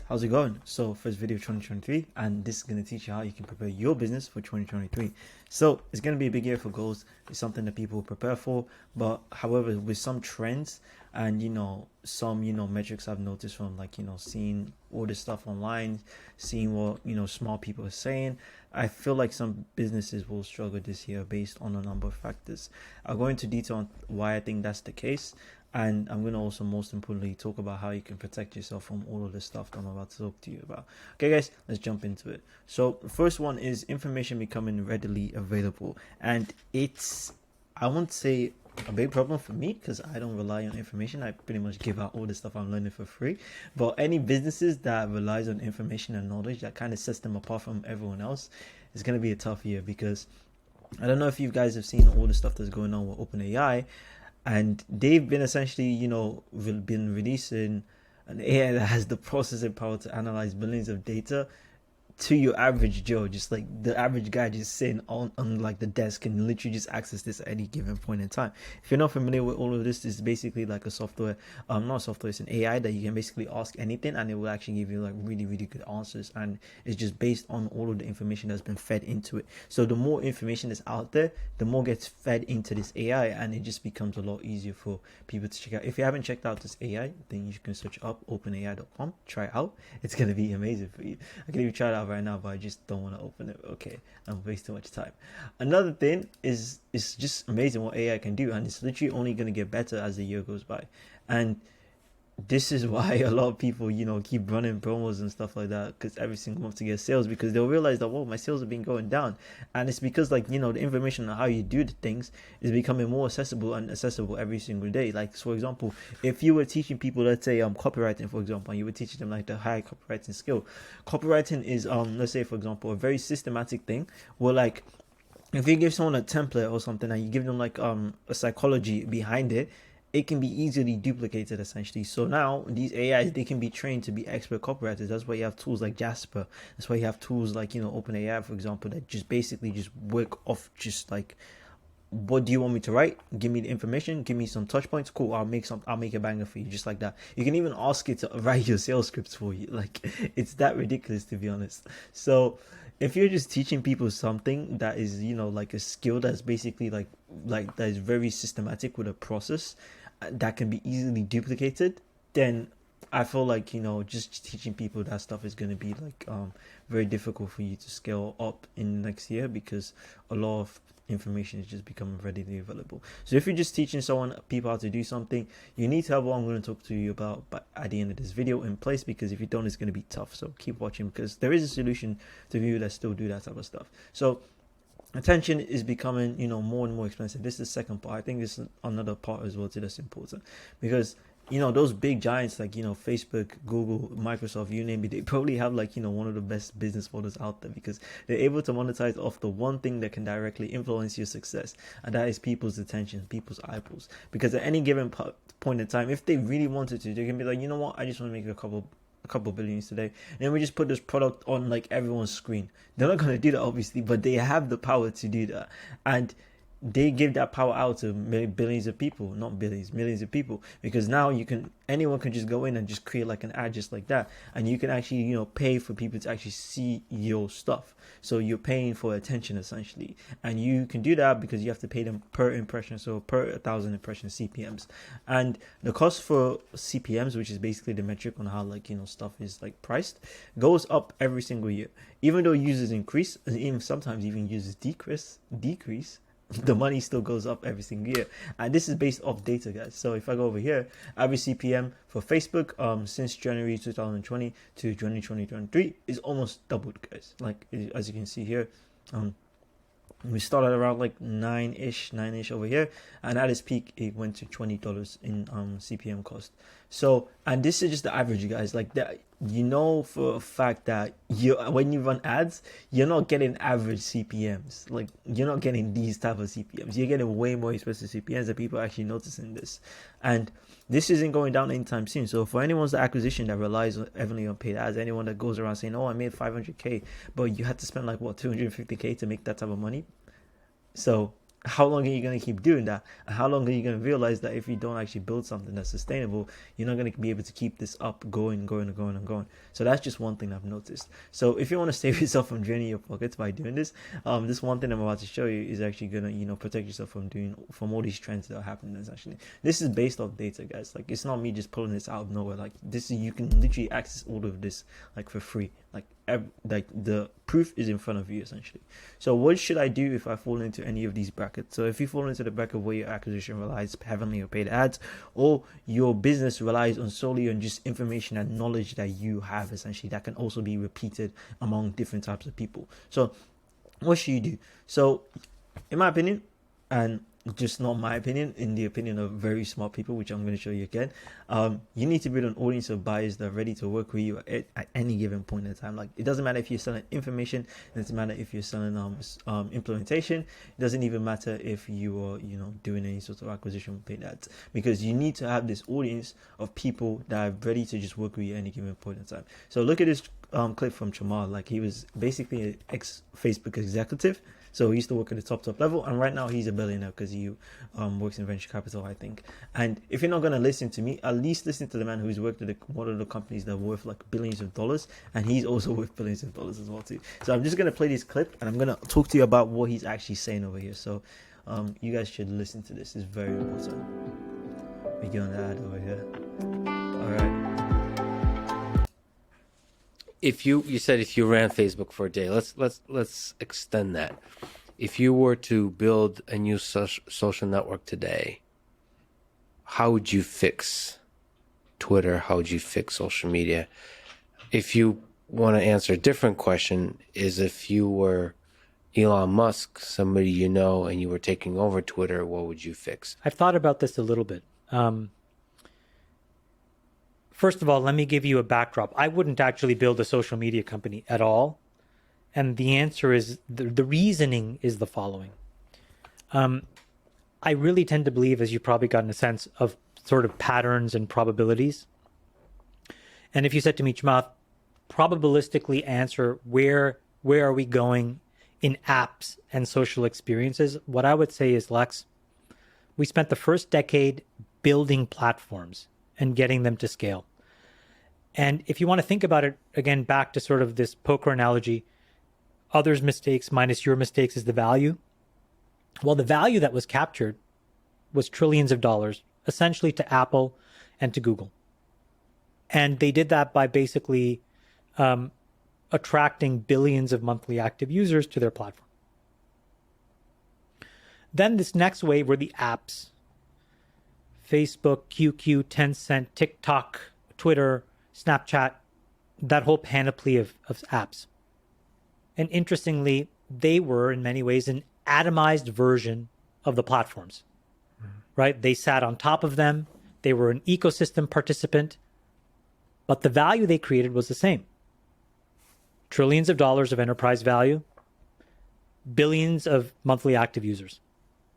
How's it going? So first video 2023, and this is going to teach you how you can prepare your business for 2023. So it's going to be a big year for goals. It's something that people prepare for, but however, with some trends and some metrics I've noticed from seeing all this stuff online, seeing what smart people are saying, I feel like some businesses will struggle this year based on a number of factors. I'll go into detail on why I think that's the case. And I'm going to also, most importantly, talk about how you can protect yourself from all of the stuff that I'm about to talk to you about. Okay, guys, let's jump into it. So the first one is information becoming readily available. And it's, I won't say a big problem for me because I don't rely on information. I pretty much give out all the stuff I'm learning for free. But any businesses that relies on information and knowledge that kind of sets them apart from everyone else is going to be a tough year, because I don't know if you guys have seen all the stuff that's going on with OpenAI. And they've been essentially, been releasing an AI that has the processing power to analyze billions of data to your average Joe, just like the average guy just sitting on like the desk and literally just access this at any given point in time. If you're not familiar with all of this, it's basically like a software, not software, it's an AI that you can basically ask anything and it will actually give you like really, really good answers. And it's just based on all of the information that's been fed into it. So the more information that's out there, the more gets fed into this AI, and it just becomes a lot easier for people to check out. If you haven't checked out this AI, then you can search up openai.com, try it out. It's going to be amazing for you. I can even try it out right now, but I just don't want to open it. Okay, I'm wasting too much time. Another thing is, it's just amazing what AI can do, and it's literally only going to get better as the year goes by. And this is why a lot of people keep running promos and stuff like that, because every single month to get sales, because they'll realize that, whoa, my sales have been going down. And it's because the information on how you do the things is becoming more accessible every single day. Like, so for example, if you were teaching people, let's say copywriting, for example, and you were teaching them like the high copywriting skill. Copywriting is let's say, for example, a very systematic thing where, like, if you give someone a template or something and you give them like a psychology behind it, it can be easily duplicated essentially. So now these AIs, they can be trained to be expert copywriters. That's why you have tools like Jasper. That's why you have tools like OpenAI, for example, that just basically just work off just like, what do you want me to write? Give me the information, give me some touch points. Cool, I'll make a banger for you, just like that. You can even ask it to write your sales scripts for you. Like, it's that ridiculous, to be honest. So if you're just teaching people something that is like a skill that's basically like that is very systematic with a process that can be easily duplicated, then I feel like just teaching people that stuff is going to be like very difficult for you to scale up in the next year, because a lot of information is just becoming readily available. So if you're just teaching people how to do something, you need to have what I'm going to talk to you about but at the end of this video in place, because if you don't, it's going to be tough. So keep watching, because there is a solution to you that still do that type of stuff. So attention is becoming more and more expensive. This is the second part. I think this is another part as well too that's important, because those big giants like Facebook, Google, Microsoft, you name it, they probably have like one of the best business models out there, because they're able to monetize off the one thing that can directly influence your success, and that is people's attention, people's eyeballs. Because at any given point in time, if they really wanted to, they can be like, you know what, I just want to make a couple billions today, and then we just put this product on like everyone's screen. They're not going to do that, obviously, but they have the power to do that, and they give that power out to billions of people, not billions, millions of people, because now anyone can just go in and just create like an ad just like that, and you can actually pay for people to actually see your stuff. So you're paying for attention essentially, and you can do that because you have to pay them per impression, so per 1,000 impressions, CPMs. And the cost for CPMs, which is basically the metric on how stuff is like priced, goes up every single year. Even though users increase, and even sometimes even users decrease, the money still goes up every single year. And this is based off data, guys. So if I go over here, average CPM for Facebook since January 2020 to January 2023 is almost doubled, guys. Like, as you can see here, we started around like 9-ish over here, and at its peak it went to $20 in CPM cost. So, and this is just the average, guys. Like that, for a fact that when you run ads, you're not getting average CPMs. Like, you're not getting these type of CPMs. You're getting way more expensive CPMs, that people are actually noticing this. And this isn't going down anytime soon. So for anyone's acquisition that relies heavily on paid ads, anyone that goes around saying, oh, I made 500k, but you had to spend like what, 250k to make that type of money. So how long are you going to keep doing that? And how long are you going to realize that if you don't actually build something that's sustainable, you're not going to be able to keep this up going. So that's just one thing I've noticed. So if you want to save yourself from draining your pockets by doing this, this one thing I'm about to show you is actually going to, protect yourself from all these trends that are happening. Essentially, this is based off data, guys. Like, it's not me just pulling this out of nowhere. Like, this is, you can literally access all of this like for free. Like the proof is in front of you, essentially. So what should I do if I fall into any of these brackets? So if you fall into the bracket where your acquisition relies heavily on paid ads, or your business relies on solely on just information and knowledge that you have, essentially, that can also be repeated among different types of people. So what should you do? So in my opinion, and just not my opinion, in the opinion of very smart people, which I'm going to show you again, you need to build an audience of buyers that are ready to work with you at any given point in time. Like, it doesn't matter if you're selling information, it doesn't matter if you're selling implementation, it doesn't even matter if you are doing any sort of acquisition with paid ads, because you need to have this audience of people that are ready to just work with you at any given point in time. So look at this clip from Chamal. Like, he was basically an ex-Facebook executive. So he used to work at the top level, and right now he's a billionaire because he works in venture capital, I think. And if you're not going to listen to me, at least listen to the man who's worked at one of the companies that are worth like billions of dollars, and he's also worth billions of dollars as well too. So I'm just going to play this clip, and I'm going to talk to you about what he's actually saying over here. So you guys should listen to this. It's very important. We get on the ad over here. All right. If you said if you ran Facebook for a day, let's extend that. If you were to build a new social network today, how would you fix Twitter? How would you fix social media? If you want to answer a different question, is if you were Elon Musk, somebody you know, and you were taking over Twitter, what would you fix? I've thought about this a little bit. First of all, let me give you a backdrop. I wouldn't actually build a social media company at all. And the answer is, the reasoning is the following. I really tend to believe, as you've probably gotten a sense of sort of patterns and probabilities. And if you said to me, Chamath, probabilistically answer where are we going in apps and social experiences, what I would say is, Lex, we spent the first decade building platforms and getting them to scale. And if you want to think about it, again, back to sort of this poker analogy, others' mistakes minus your mistakes is the value. Well, the value that was captured was trillions of dollars, essentially to Apple and to Google. And they did that by basically attracting billions of monthly active users to their platform. Then this next wave were the apps. Facebook, QQ, Tencent, TikTok, Twitter, Snapchat, that whole panoply of apps. And interestingly, they were in many ways an atomized version of the platforms, right? They sat on top of them. They were an ecosystem participant, but the value they created was the same. Trillions of dollars of enterprise value, billions of monthly active users.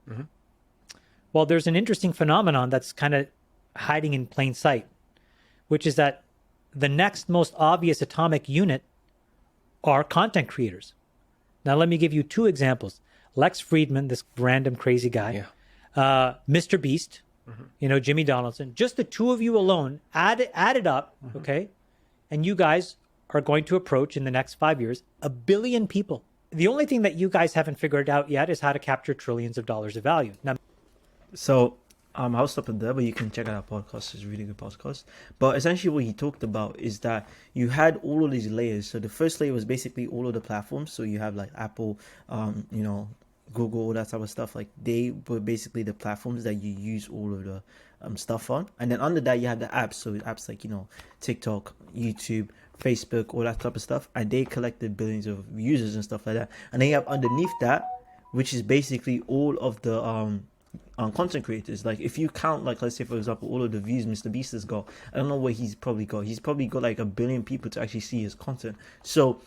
Mm-hmm. Well, there's an interesting phenomenon that's kind of hiding in plain sight, which is that the next most obvious atomic unit are content creators. Now, let me give you two examples. Lex Friedman, this random crazy guy, Mr. Beast, Jimmy Donaldson, just the two of you alone, add it up, okay? And you guys are going to approach in the next 5 years 1 billion people. The only thing that you guys haven't figured out yet is how to capture trillions of dollars of value. Now, so I'll stop it there, but you can check out our podcast. It's a really good podcast. But essentially what he talked about is that you had all of these layers. So the first layer was basically all of the platforms. So you have like Apple, Google, all that type of stuff. Like, they were basically the platforms that you use all of the stuff on. And then under that you have the apps. So apps like, TikTok, YouTube, Facebook, all that type of stuff. And they collected billions of users and stuff like that. And then you have underneath that, which is basically all of the content creators. Like, if you count, like, let's say for example, all of the views Mr. Beast has got, I don't know what he's probably got like 1 billion people to actually see his content. So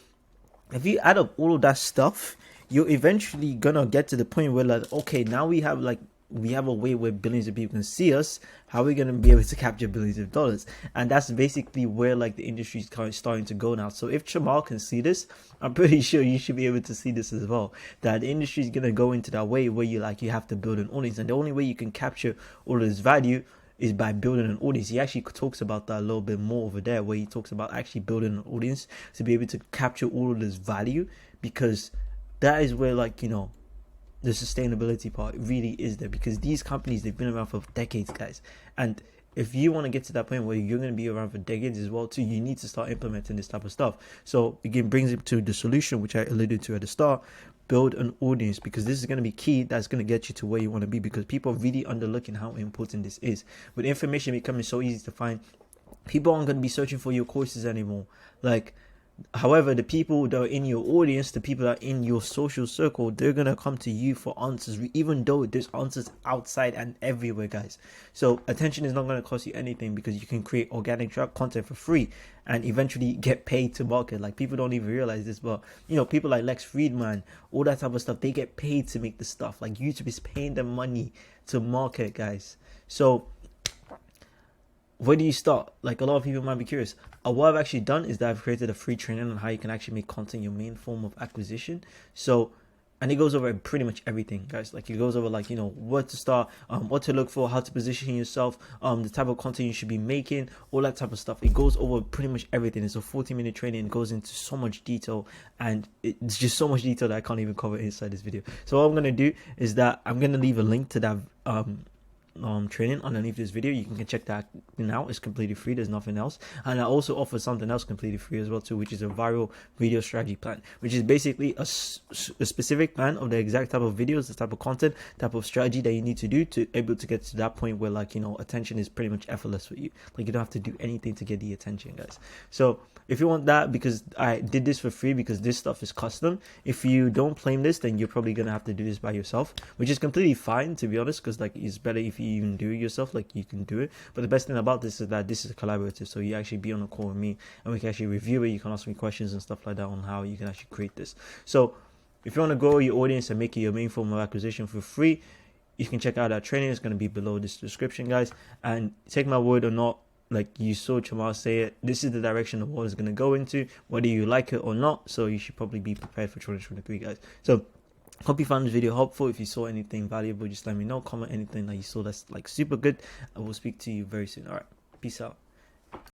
if you add up all of that stuff, you're eventually gonna get to the point where, like, okay, now we have like we have a way where billions of people can see us, how are we going to be able to capture billions of dollars? And that's basically where like the industry is kind of starting to go now. So if Jamal can see this, I'm pretty sure you should be able to see this as well, that the industry is going to go into that way where you have to build an audience, and the only way you can capture all of this value is by building an audience. He actually talks about that a little bit more over there, where he talks about actually building an audience to be able to capture all of this value, because that is where, like, you know, the sustainability part really is there, because these companies, they've been around for decades, guys. And if you want to get to that point where you're going to be around for decades as well too, you need to start implementing this type of stuff. So again, brings it to the solution, which I alluded to at the start: build an audience, because this is going to be key. That's going to get you to where you want to be, because people are really underlooking how important this is. With information becoming so easy to find, people aren't going to be searching for your courses anymore. Like, however, the people that are in your audience, the people that are in your social circle, they're going to come to you for answers, even though there's answers outside and everywhere, guys. So attention is not going to cost you anything, because you can create organic content for free and eventually get paid to market. Like, people don't even realize this, but, you know, people like Lex Friedman, all that type of stuff, they get paid to make the stuff. Like, YouTube is paying them money to market, guys. So where do you start? Like, a lot of people might be curious. What I've actually done is that I've created a free training on how you can actually make content your main form of acquisition. So, and it goes over pretty much everything, guys. Like, it goes over, like, you know, where to start, what to look for, how to position yourself, the type of content you should be making, all that type of stuff. It goes over pretty much everything. It's a 40-minute training. It goes into so much detail, and it's just so much detail that I can't even cover inside this video. So what I'm gonna do is that I'm gonna leave a link to that training underneath this video. You can check that now. It's completely free. There's nothing else. And I also offer something else completely free as well too, which is a viral video strategy plan, which is basically a specific plan of the exact type of videos, the type of content, type of strategy that you need to do to able to get to that point where, like, you know, attention is pretty much effortless for you. Like, you don't have to do anything to get the attention, guys. So if you want that, because I did this for free, because this stuff is custom, if you don't claim this, then you're probably gonna have to do this by yourself, which is completely fine, to be honest, because, like, it's better if you even do it yourself. Like, you can do it, but the best thing about this is that this is collaborative, so you actually be on a call with me and we can actually review it. You can ask me questions and stuff like that on how you can actually create this. So if you want to grow your audience and make it your main form of acquisition for free, you can check out that training. It's going to be below this description, guys. And take my word or not, like you saw Jamal say it, this is the direction the world is going to go into, whether you like it or not. So you should probably be prepared for 2023, guys. So hope you found this video helpful. If you saw anything valuable, just let me know. Comment anything that you saw that's like super good. I will speak to you very soon. All right, peace out.